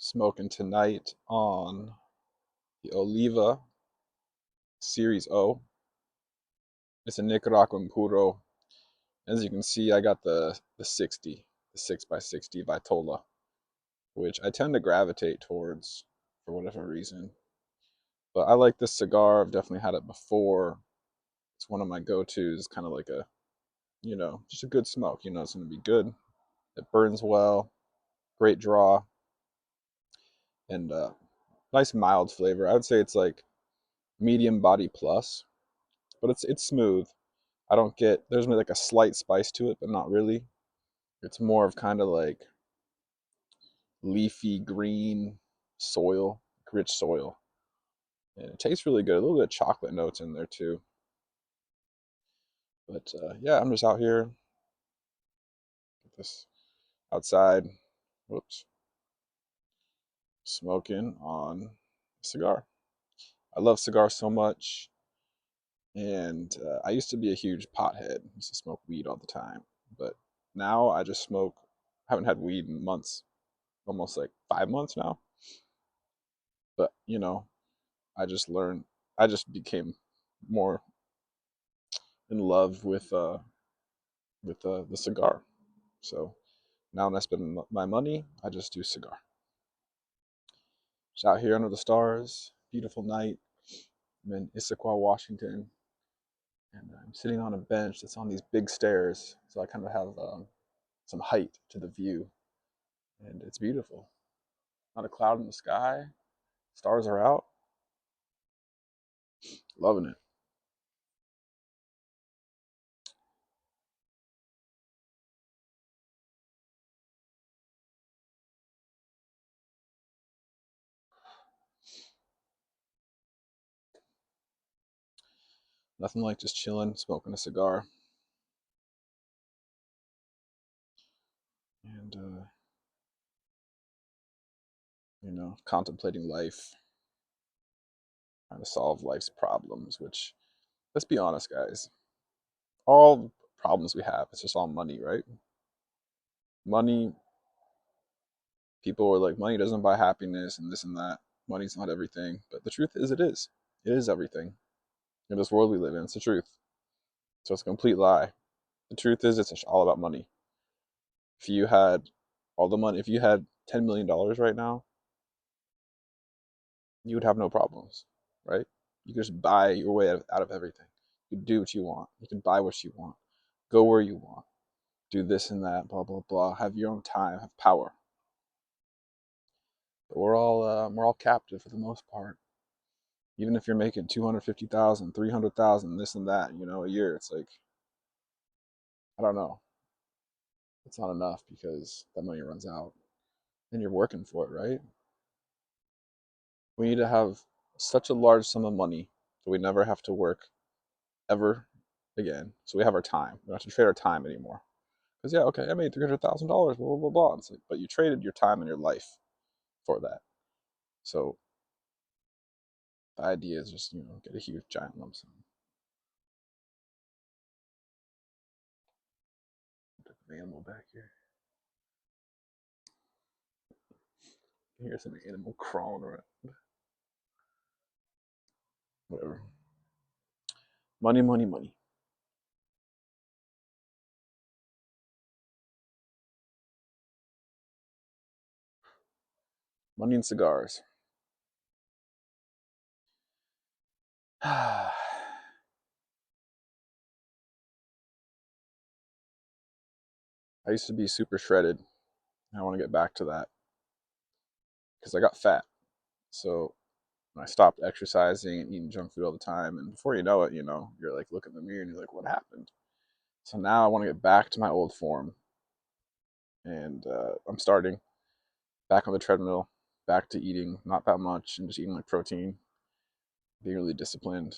Smoking tonight on the Oliva Series O. It's a Nicaraguan puro. As you can see, I got the 60, the 6x60 Vitola, which I tend to gravitate towards for whatever reason. But I like this cigar. I've definitely had it before. It's one of my go-tos, kind of like a, just a good smoke. It's going to be good. It burns well, great draw, and nice mild flavor. I would say it's like medium body plus, but it's smooth. I don't get there's maybe like a slight spice to it, but not really. It's more of kind of like leafy green soil, rich soil. And it tastes really good. A little bit of chocolate notes in there too. But yeah, I'm just out here, this outside, whoops, smoking on a cigar. I love cigars so much, and I used to be a huge pothead. I used to smoke weed all the time, but now I just smoke. Haven't had weed in months, almost like 5 months now. But I just learned. I just became more in love with the cigar. So now when I spend my money, I just do cigar. Just out here under the stars, beautiful night. I'm in Issaquah, Washington, and I'm sitting on a bench that's on these big stairs, so I kind of have some height to the view, and it's beautiful. Not a cloud in the sky. Stars are out. Loving it. Nothing like just chilling, smoking a cigar, and contemplating life, trying to solve life's problems. Which, let's be honest, guys, all problems we have, it's just all money, right? Money, people are like, money doesn't buy happiness and this and that. Money's not everything. But the truth is, it is. It is everything. In this world we live in, it's the truth. So it's a complete lie. The truth is, it's all about money. If you had all the money, if you had $10 million right now, you would have no problems, right? You could just buy your way out of everything. You could do what you want. You can buy what you want. Go where you want. Do this and that, blah, blah, blah. Have your own time, have power. But we're all captive for the most part. Even if you're making 250,000, 300,000, this and that, a year, it's like, I don't know. It's not enough because that money runs out and you're working for it, right? We need to have such a large sum of money that we never have to work ever again. So we have our time. We don't have to trade our time anymore. Because yeah, okay, I made $300,000, blah blah blah. It's like, but you traded your time and your life for that. So the idea is just get a huge giant lump sum. Put the animal back here. Here's an animal crawling around. Whatever. Money, money, money. Money and cigars. I used to be super shredded. I want to get back to that because I got fat. So when I stopped exercising and eating junk food all the time, and before you know it, you're like looking in the mirror and you're like, what happened? So now I want to get back to my old form, and I'm starting back on the treadmill, back to eating not that much and just eating like protein, being really disciplined.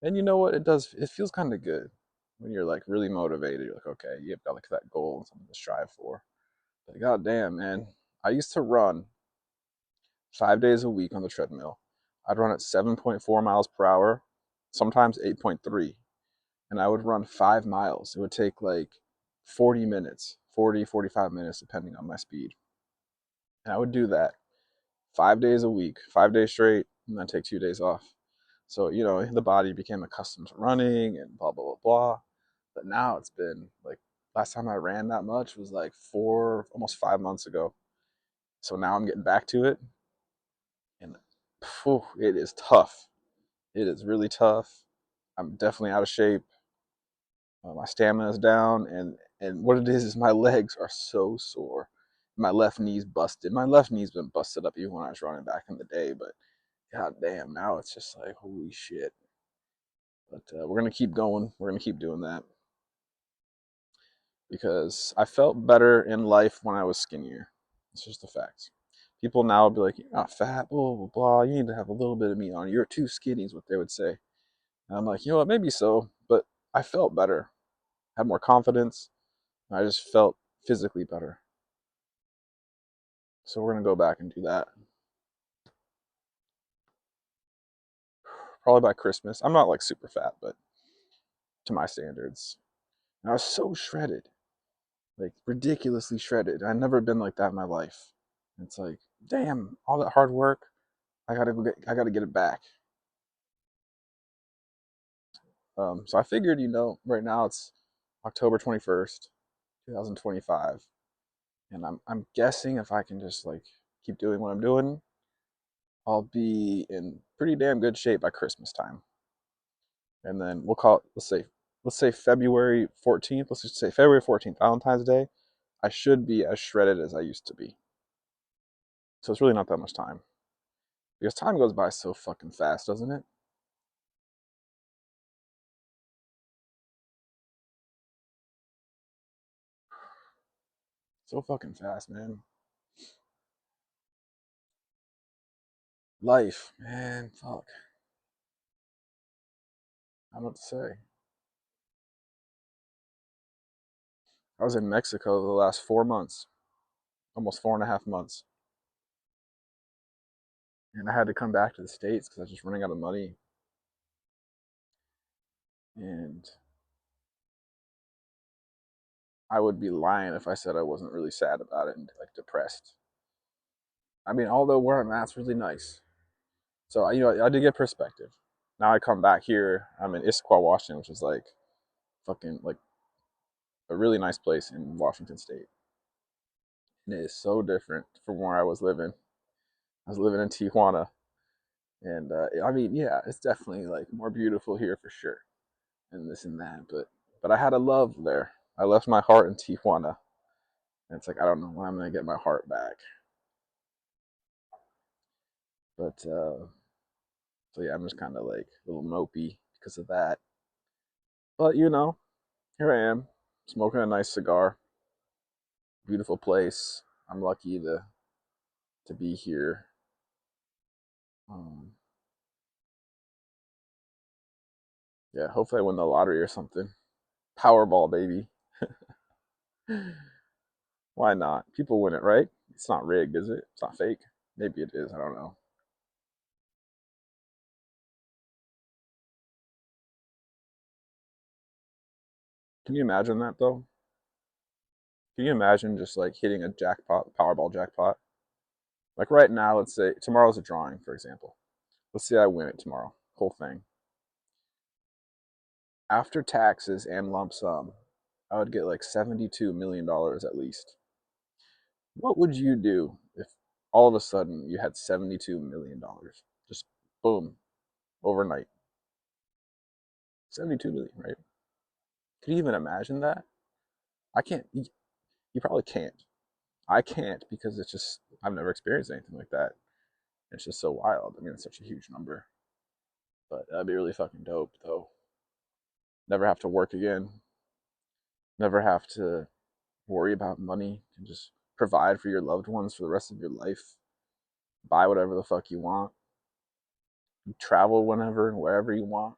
And you know what? It does. It feels kind of good when you're like really motivated. You're like, okay, you've got like that goal and something to strive for. But god damn, man, I used to run 5 days a week on the treadmill. I'd run at 7.4 miles per hour, sometimes 8.3, and I would run 5 miles. It would take like 40 minutes, 40, 45 minutes, depending on my speed. And I would do that 5 days a week, 5 days straight, and then take 2 days off. So, the body became accustomed to running and blah, blah, blah, blah. But now it's been like, last time I ran that much was like almost 5 months ago. So now I'm getting back to it, and phew, it is tough. It is really tough. I'm definitely out of shape. My stamina is down, and what it is my legs are so sore. My left knee's busted. My left knee's been busted up even when I was running back in the day, but god damn, now it's just like holy shit. But we're gonna keep going. We're gonna keep doing that because I felt better in life when I was skinnier. It's just a fact. People now would be like, "You're not fat, blah blah blah. You need to have a little bit of meat on. You're too skinny," is what they would say. And I'm like, you know what? Maybe so, but I felt better, had more confidence. I just felt physically better. So we're gonna go back and do that. Probably by Christmas. I'm not like super fat, but to my standards. And I was so shredded, like ridiculously shredded. I'd never been like that in my life. It's like, damn, all that hard work. I gotta get it back. So I figured, right now it's October 21st, 2025, and I'm guessing if I can just like keep doing what I'm doing, I'll be in pretty damn good shape by Christmas time. And then we'll call it, let's say February 14th. Let's just say February 14th, Valentine's Day. I should be as shredded as I used to be. So it's really not that much time. Because time goes by so fucking fast, doesn't it? So fucking fast, man. Life, man, fuck. I don't know what to say. I was in Mexico the last 4 months, almost 4.5 months. And I had to come back to the States because I was just running out of money. And I would be lying if I said I wasn't really sad about it and like depressed. I mean, although where I'm at's really nice. So I did get perspective. Now I come back here. I'm in Issaquah, Washington, which is like fucking like a really nice place in Washington State. And it is so different from where I was living. I was living in Tijuana, and I mean, yeah, it's definitely like more beautiful here for sure, and this and that. But I had a love there. I left my heart in Tijuana, and it's like I don't know when I'm gonna get my heart back. But so yeah, I'm just kind of like a little mopey because of that. But here I am, smoking a nice cigar. Beautiful place. I'm lucky to be here. Um, yeah, hopefully I win the lottery or something. Powerball, baby. Why not? People win it, right? It's not rigged, is it? It's not fake. Maybe it is. I don't know. Can you imagine that though? Can you imagine just like hitting a jackpot, Powerball jackpot? Like right now, let's say tomorrow's a drawing, for example. Let's say I win it tomorrow, whole thing. After taxes and lump sum, I would get like $72 million at least. What would you do if all of a sudden you had $72 million? Just boom, overnight. 72 million, right? Can you even imagine that? I can't. You probably can't. I can't because it's just I've never experienced anything like that. It's just so wild. I mean, it's such a huge number, but that'd be really fucking dope, though. Never have to work again. Never have to worry about money. You can just provide for your loved ones for the rest of your life. Buy whatever the fuck you want. You travel whenever and wherever you want,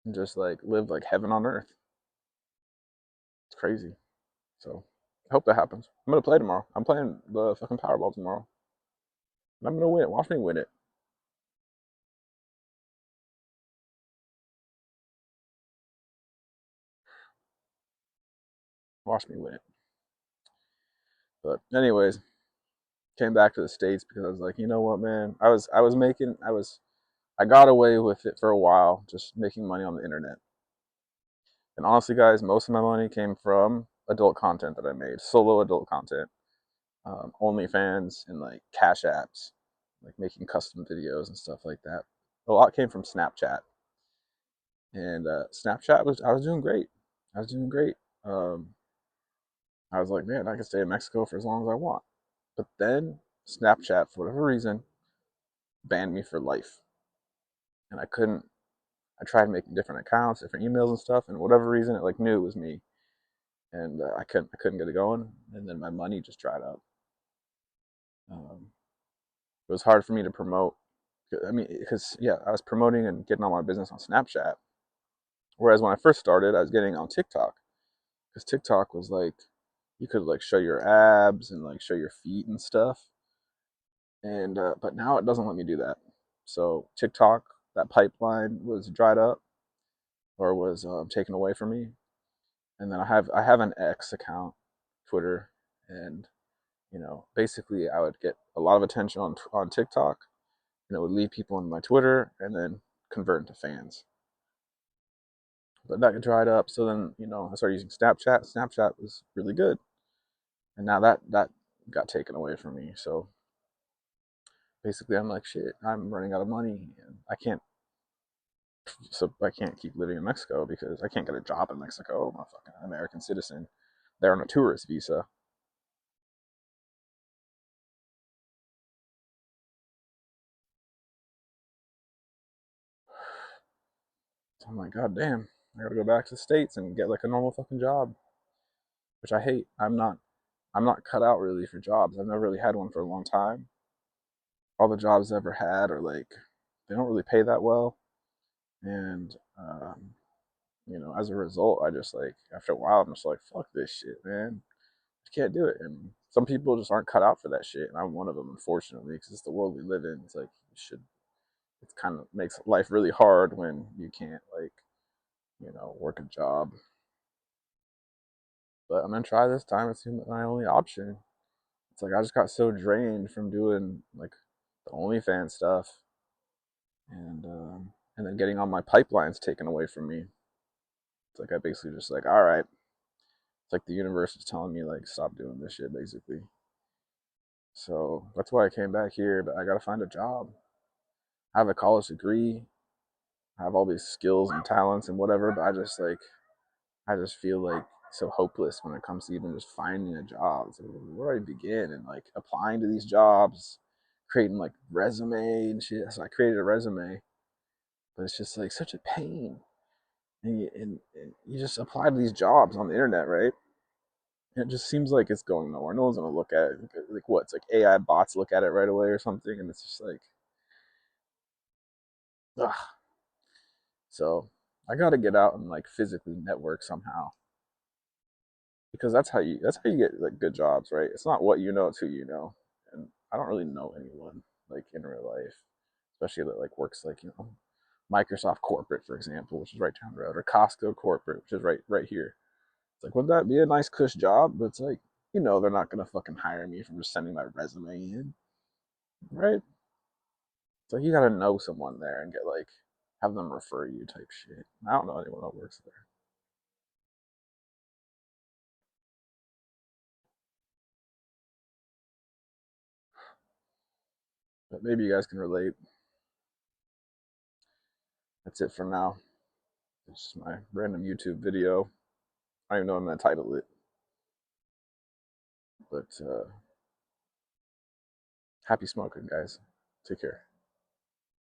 and just like live like heaven on earth. It's crazy. So I hope that happens. I'm gonna play tomorrow. I'm playing the fucking Powerball tomorrow. And I'm gonna win it. Watch me win it. Watch me win it. But anyways, Came back to the States because I was like, you know what, man? I got away with it for a while, just making money on the internet. And honestly, guys, most of my money came from adult content that I made, solo adult content, OnlyFans, and like Cash Apps, like making custom videos and stuff like that. A lot came from Snapchat, and Snapchat was I was doing great. I was doing great. Um, I was like, man, I can stay in Mexico for as long as I want. But then Snapchat, for whatever reason, banned me for life, and I couldn't. I tried making different accounts, different emails and stuff, and whatever reason, it like knew it was me, and I couldn't get it going, and then my money just dried up. Um, it was hard for me to promote. I mean, because yeah, I was promoting and getting all my business on Snapchat, whereas when I first started, I was getting on TikTok because TikTok was like you could like show your abs and like show your feet and stuff, and but now it doesn't let me do that. So TikTok, that pipeline was dried up or was taken away from me, and then I have an X account, Twitter, and basically I would get a lot of attention on TikTok, and it would lead people into my Twitter, and then convert into fans. But that dried up, so then I started using Snapchat. Snapchat was really good, and now that got taken away from me. So basically, I'm like, shit, I'm running out of money, and I can't keep living in Mexico because I can't get a job in Mexico. I'm a fucking American citizen. They're on a tourist visa. So I'm like, god damn, I gotta go back to the States and get like a normal fucking job, which I hate. I'm not cut out really for jobs. I've never really had one for a long time. All the jobs I've ever had are like they don't really pay that well, and as a result, I just like after a while, I'm just like, fuck this shit, man. I can't do it. And some people just aren't cut out for that shit, and I'm one of them, unfortunately, because it's the world we live in. It's like you should. It kind of makes life really hard when you can't like work a job. But I'm gonna try this time. It's my only option. It's like I just got so drained from doing like the OnlyFans stuff, and then getting all my pipelines taken away from me. It's like I basically just like, all right. It's like the universe is telling me like stop doing this shit basically. So that's why I came back here. But I gotta find a job. I have a college degree. I have all these skills and talents and whatever. But I just feel like so hopeless when it comes to even just finding a job. So where do I begin and like applying to these jobs, creating like resume and shit. So I created a resume, but it's just like such a pain. And you just apply to these jobs on the internet, right? And it just seems like it's going nowhere. No one's gonna look at it. Like what? It's like AI bots look at it right away or something, and it's just like, ugh. So I got to get out and like physically network somehow because that's how you get like good jobs, right? It's not what you know, it's who you know. And I don't really know anyone like in real life, especially that like works like Microsoft corporate, for example, which is right down the road, or Costco corporate, which is right here. It's like, would that be a nice cush job? But it's like, they're not gonna fucking hire me from just sending my resume in, right? So you gotta know someone there and get like have them refer you type shit. I don't know anyone that works there, but maybe you guys can relate. That's it for now. It's just my random YouTube video. I don't even know what I'm gonna title it, but happy smoking, guys. Take care.